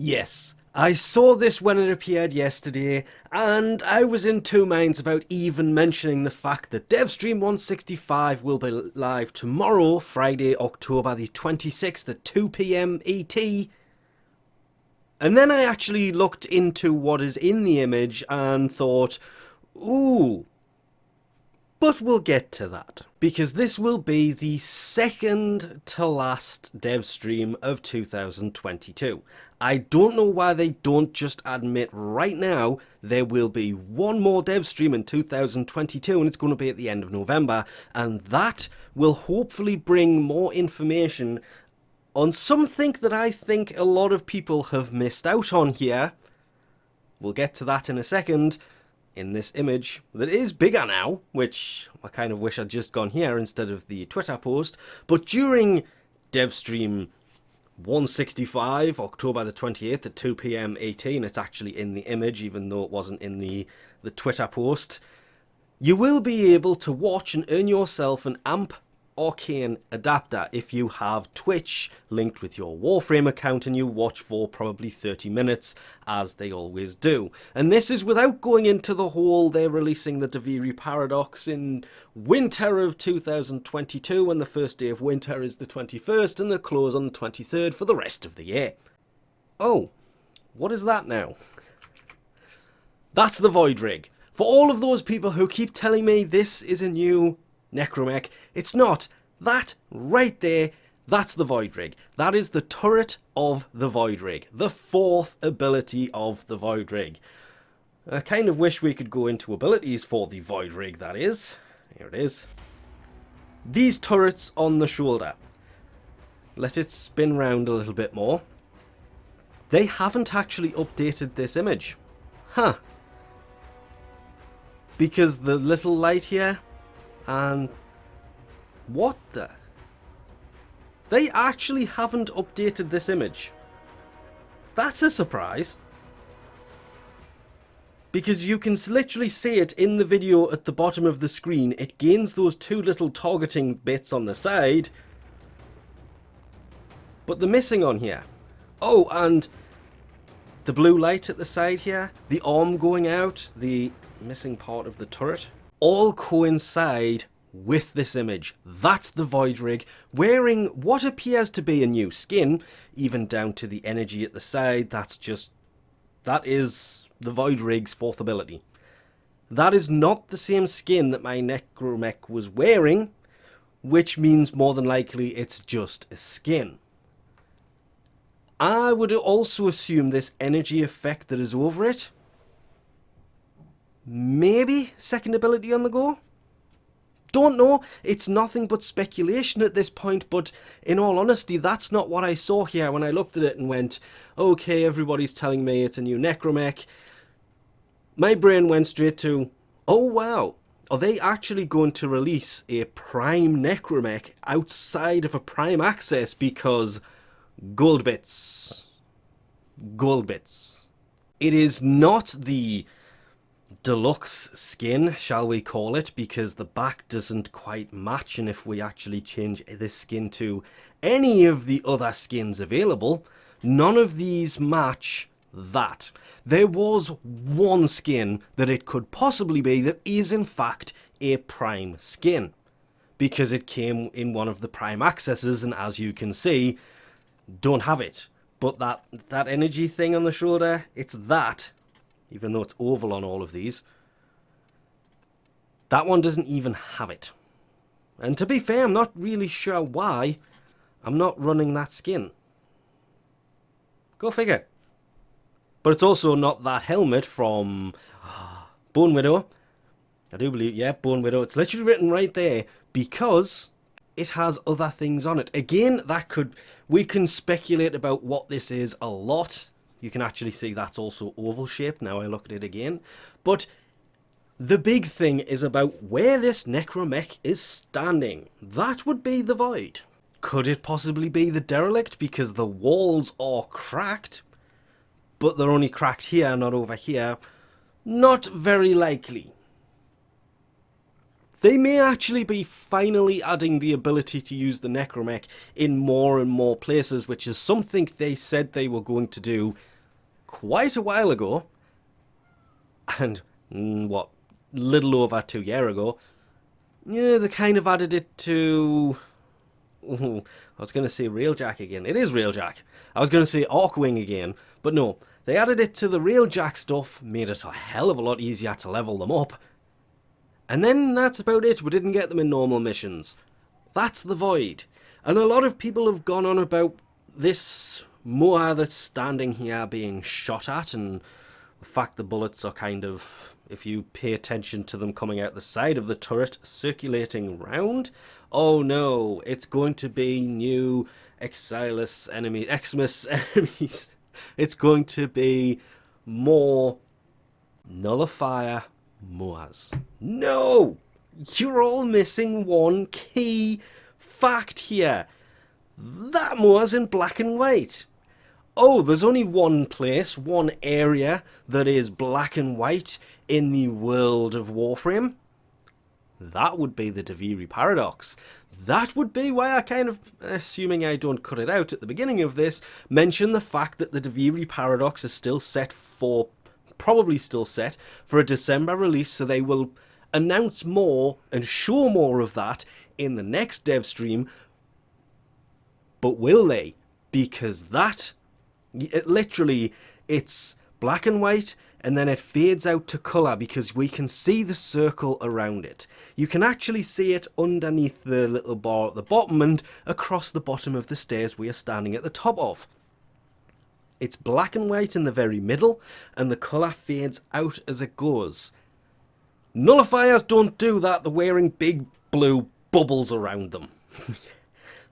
Yes, I saw this when it appeared yesterday, and I was in two minds about even mentioning the fact that Devstream 165 will be live tomorrow, Friday, October the 26th at 2 PM ET. And then I actually looked into what is in the image and thought, ooh, but we'll get to that, because this will be the second to last dev stream of 2022. I don't know why they don't just admit right now there will be one more dev stream in 2022 and it's going to be at the end of November, and that will hopefully bring more information on something that I think a lot of people have missed out on here. We'll get to that in a second. In this image that is bigger now, which I kind of wish I'd just gone here instead of the Twitter post, but during Devstream 165, October the 28th at 2 PM 18, it's actually in the image even though it wasn't in the Twitter post, you will be able to watch and earn yourself an AMP Arcane adapter if you have Twitch linked with your Warframe account and you watch for probably 30 minutes, as they always do. And this is without going into the whole they're releasing the Deviri Paradox in winter of 2022, and the first day of winter is the 21st and they close on the 23rd for the rest of the year. Oh, what is that now? That's the Void Rig. For all of those people who keep telling me this is a new Necramech, it's not. That right there, that's the Void Rig. That is the turret of the Void Rig. The fourth ability of the Void Rig. I kind of wish we could go into abilities for the Void Rig, that is. Here it is. These turrets on the shoulder. Let it spin round a little bit more. They haven't actually updated this image. Huh. Because the little light here, and what the? They actually haven't updated this image. That's a surprise. Because you can literally see it in the video at the bottom of the screen. It gains those two little targeting bits on the side. But they're missing on here. Oh, and the blue light at the side here, the arm going out, the missing part of the turret, all coincide with this image. That's the Void Rig, wearing what appears to be a new skin, even down to the energy at the side. That is the Void Rig's fourth ability. That is not the same skin that my Necramech was wearing, which means more than likely it's just a skin. I would also assume this energy effect that is over it, maybe second ability on the go? Don't know, it's nothing but speculation at this point, but in all honesty, that's not what I saw here when I looked at it and went, okay, everybody's telling me it's a new Necramech. My brain went straight to, oh wow, are they actually going to release a Prime Necramech outside of a Prime Access? Because gold bits. Gold bits. It is not the deluxe skin, shall we call it, because the back doesn't quite match, and if we actually change this skin to any of the other skins available, none of these match that. There was one skin that it could possibly be that is in fact a Prime skin, because it came in one of the Prime accesses, and as you can see, don't have it. But that energy thing on the shoulder, it's that. Even though it's oval on all of these. That one doesn't even have it. And to be fair, I'm not really sure why I'm not running that skin. Go figure. But it's also not that helmet from Bone Widow. I do believe, yeah, Bone Widow. It's literally written right there because it has other things on it. Again, we can speculate about what this is a lot. You can actually see that's also oval shaped now I look at it again. But the big thing is about where this Necramech is standing. That would be the Void. Could it possibly be the Derelict because the walls are cracked? But they're only cracked here, not over here. Not very likely. they may actually be finally adding the ability to use the Necramech in more and more places, which is something they said they were going to do quite a while ago. And, what, little over 2 years ago. Yeah, they kind of added it to... Ooh, I was going to say Railjack again. It is Railjack. I was going to say Arcwing again, but no. They added it to the Railjack stuff, made it a hell of a lot easier to level them up. And then that's about it. We didn't get them in normal missions. That's the Void. And a lot of people have gone on about this Moa that's standing here being shot at, and the fact the bullets are kind of, if you pay attention to them coming out the side of the turret, circulating round. Oh no, it's going to be new Xmas enemies. It's going to be more Nullifier Moas. No! You're all missing one key fact here. That Moa's in black and white. Oh, there's only one place, one area that is black and white in the world of Warframe. That would be the Deviri Paradox. That would be why I kind of, assuming I don't cut it out at the beginning of this, mention the fact that the Deviri Paradox is still set for, probably still set for a December release, so they will announce more and show more of that in the next Devstream. But will they? Because that, literally, it's black and white, and then it fades out to colour because we can see the circle around it. You can actually see it underneath the little bar at the bottom and across the bottom of the stairs we are standing at the top of. It's black and white in the very middle, and the colour fades out as it goes. Nullifiers don't do that, they're wearing big blue bubbles around them.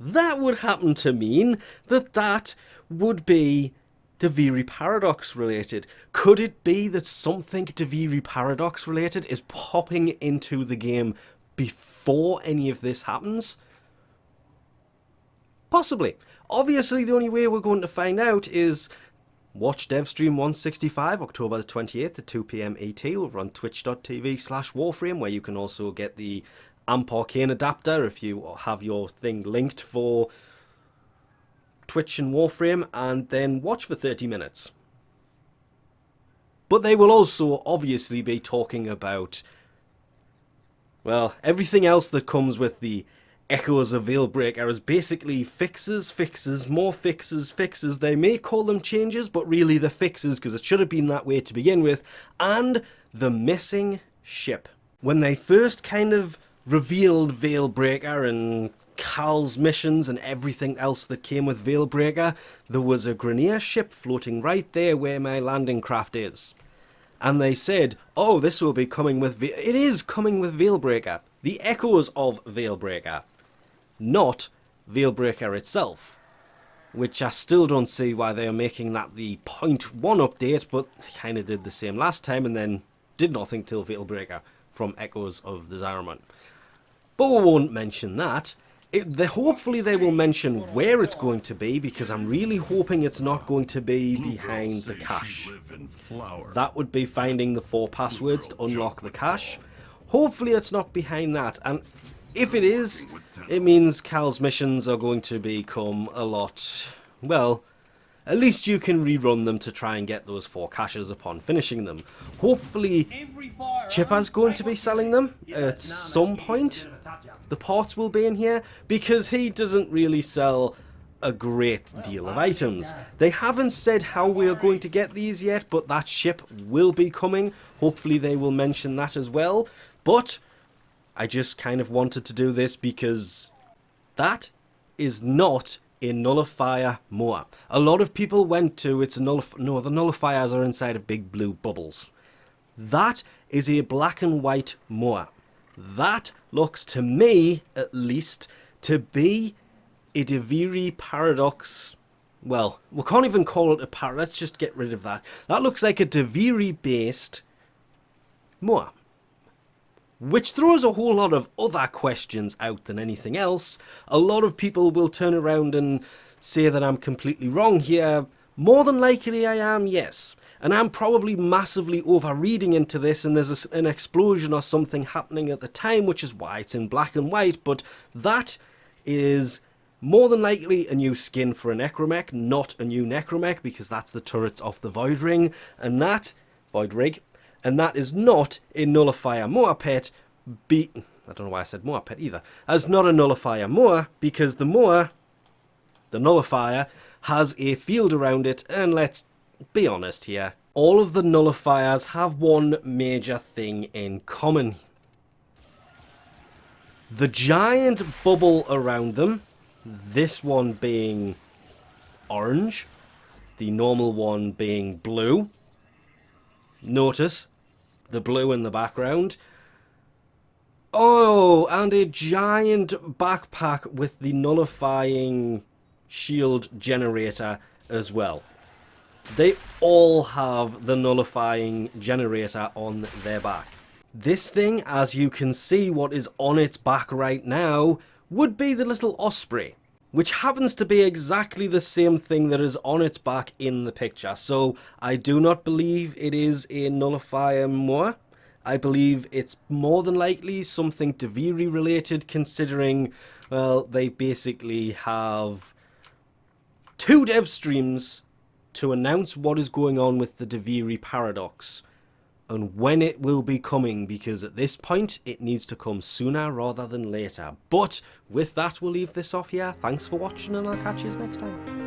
That would happen to mean that would be Deviri Paradox related. Could it be that something Deviri Paradox related is popping into the game before any of this happens? Possibly. Obviously, the only way we're going to find out is watch Devstream 165, October the 28th at 2 PM ET over on twitch.tv/Warframe, where you can also get the Amp Arcane adapter if you have your thing linked for Twitch and Warframe, and then watch for 30 minutes. But they will also obviously be talking about, well, everything else that comes with the Echoes of Veilbreaker is basically fixes, more fixes. They may call them changes, but really the fixes, because it should have been that way to begin with. And the missing ship. When they first kind of revealed Veilbreaker and Cal's missions and everything else that came with Veilbreaker, there was a Grineer ship floating right there where my landing craft is. And they said, oh, this will be coming with... It is coming with Veilbreaker. The Echoes of Veilbreaker. Not Veilbreaker itself. Which I still don't see why they are making that the 0.1 update, but they kind of did the same last time and then did nothing till Veilbreaker from Echoes of the Zariman. But we won't mention that. Hopefully they will mention where it's going to be, because I'm really hoping it's not going to be behind the cache. That would be finding the 4 passwords to unlock the cache. Hopefully it's not behind that, and if it is, it means Cal's missions are going to become a lot, well, at least you can rerun them to try and get those 4 caches upon finishing them. Hopefully Chipper's going to be selling them at some point. The parts will be in here, because he doesn't really sell a great deal of items. They haven't said how we are going to get these yet, but that ship will be coming. Hopefully they will mention that as well. But I just kind of wanted to do this because that is not a nullifier Moa. A lot of people went to it's a no, the nullifiers are inside of big blue bubbles. That is a black and white Moa. That looks to me, at least, to be a Deviri Paradox. Well, we can't even call it a paradox. Let's just get rid of that. That looks like a Deviri-based Moa. Which throws a whole lot of other questions out than anything else. A lot of people will turn around and say that I'm completely wrong here. More than likely I am, yes. And I'm probably massively overreading into this, and there's an explosion or something happening at the time, which is why it's in black and white, but that is more than likely a new skin for a Necramech, not a new Necramech, because that's the turrets of the Void Ring, and that, Void Rig, and that is not a Nullifier Moor pet, I don't know why I said Moor pet either, as not a Nullifier Moor, because the Moor, the Nullifier, has a field around it, and let's be honest here, all of the Nullifiers have one major thing in common. The giant bubble around them, this one being orange, the normal one being blue. Notice the blue in the background. Oh, and a giant backpack with the nullifying shield generator as well. They all have the nullifying generator on their back. This thing, as you can see what is on its back right now, would be the little osprey, which happens to be exactly the same thing that is on its back in the picture. So I do not believe it is a nullifier Moor. I believe it's more than likely something Deviri related, considering, well, they basically have 2 dev streams to announce what is going on with the Deviri paradox and when it will be coming, because at this point it needs to come sooner rather than later. But with that, we'll leave this off here. Thanks for watching, and I'll catch you next time.